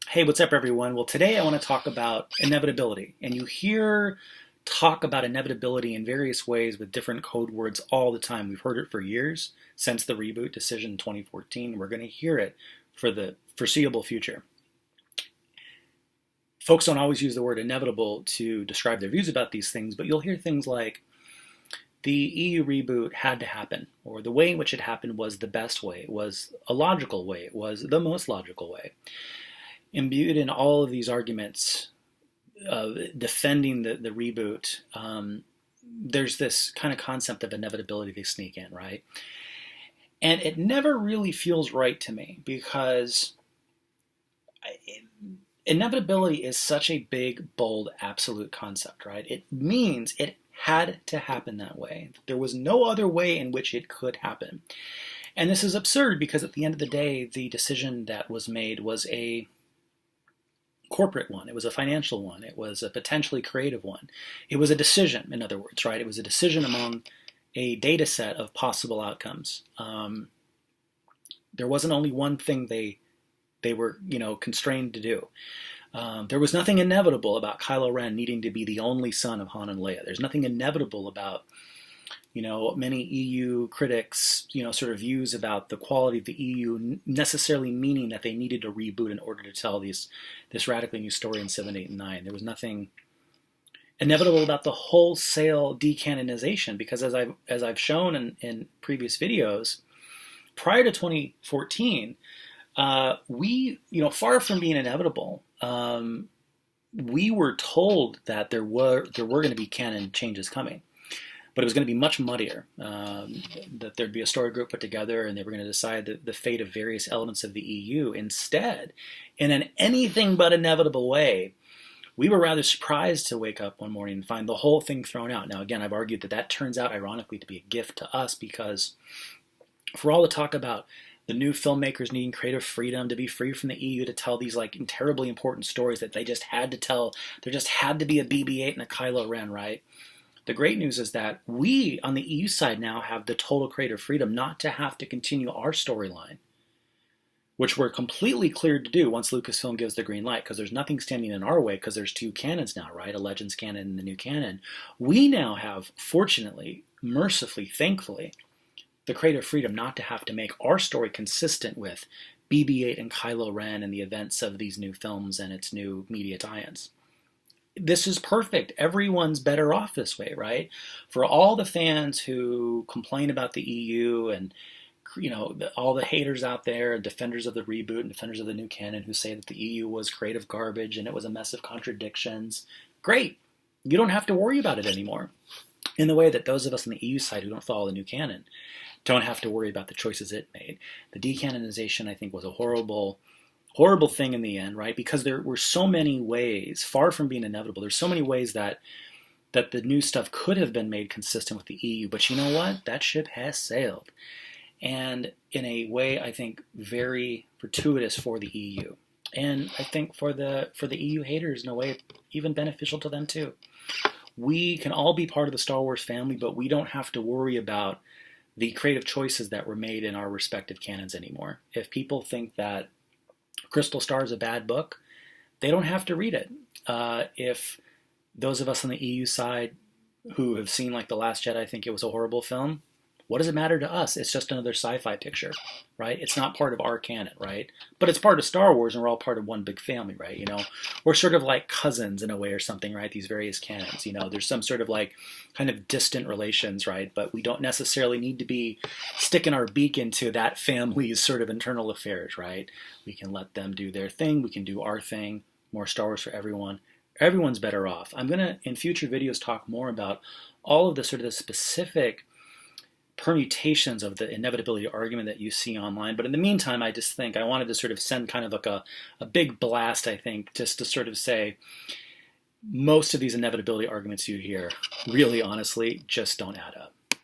Hey, what's up, everyone? Well, today I want to talk about inevitability. And you hear talk about inevitability in various ways with different code words all the time. We've heard it for years, since the reboot decision in 2014. We're going to hear it for the foreseeable future. Folks don't always use the word inevitable to describe their views about these things, but you'll hear things like the EU reboot had to happen, or the way in which it happened was the best way, it was a logical way, it was the most logical way. Imbued in all of these arguments of defending the reboot, there's this kind of concept of inevitability they sneak in, right? And it never really feels right to me because inevitability is such a big, bold, absolute concept, right? It means it had to happen that way. There was no other way in which it could happen. And this is absurd because at the end of the day, the decision that was made was a corporate one. It was a financial one. It was a potentially creative one. It was a decision, in other words, right? It was a decision among a data set of possible outcomes. There wasn't only one thing they were, constrained to do. There was nothing inevitable about Kylo Ren needing to be the only son of Han and Leia. There's nothing inevitable about, many EU critics, sort of views about the quality of the EU necessarily meaning that they needed to reboot in order to tell this radically new story in 7, 8, and 9. There was nothing inevitable about the wholesale decanonization because as I've shown in previous videos, prior to 2014, we, far from being inevitable, we were told that there were going to be canon changes coming. But it was going to be much muddier, that there'd be a story group put together and they were going to decide the fate of various elements of the EU. Instead, in an anything but inevitable way, we were rather surprised to wake up one morning and find the whole thing thrown out. Now, again, I've argued that turns out, ironically, to be a gift to us because for all the talk about the new filmmakers needing creative freedom to be free from the EU to tell these terribly important stories that they just had to tell, there just had to be a BB-8 and a Kylo Ren, right? The great news is that we, on the EU side now, have the total creative freedom not to have to continue our storyline, which we're completely cleared to do once Lucasfilm gives the green light, because there's nothing standing in our way, because there's two canons now, right? A Legends canon and the new canon. We now have, fortunately, mercifully, thankfully, the creative freedom not to have to make our story consistent with BB-8 and Kylo Ren and the events of these new films and its new media tie-ins. This is perfect. Everyone's better off this way, right? For all the fans who complain about the EU and all the haters out there, defenders of the reboot and defenders of the new canon who say that the EU was creative garbage and it was a mess of contradictions, great. You don't have to worry about it anymore. In the way that those of us on the EU side who don't follow the new canon don't have to worry about the choices it made. The decanonization, I think, was a horrible thing in the end, right? Because there were so many ways, far from being inevitable, there's so many ways that the new stuff could have been made consistent with the EU. But you know what? That ship has sailed. And in a way, I think, very fortuitous for the EU. And I think for the EU haters, in a way, even beneficial to them too. We can all be part of the Star Wars family, but we don't have to worry about the creative choices that were made in our respective canons anymore. If people think that Crystal Star is a bad book, they don't have to read it. If those of us on the EU side who have seen The Last Jedi think it was a horrible film, what does it matter to us? It's just another sci-fi picture, right? It's not part of our canon, right? But it's part of Star Wars and we're all part of one big family, right? We're sort of like cousins in a way or something, right? These various canons, there's some sort of kind of distant relations, right? But we don't necessarily need to be sticking our beak into that family's sort of internal affairs, right? We can let them do their thing. We can do our thing. More Star Wars for everyone. Everyone's better off. I'm going to, in future videos, talk more about all of the sort of the specific permutations of the inevitability argument that you see online. But in the meantime, I just think I wanted to sort of send kind of a big blast, I think, just to sort of say most of these inevitability arguments you hear really honestly just don't add up.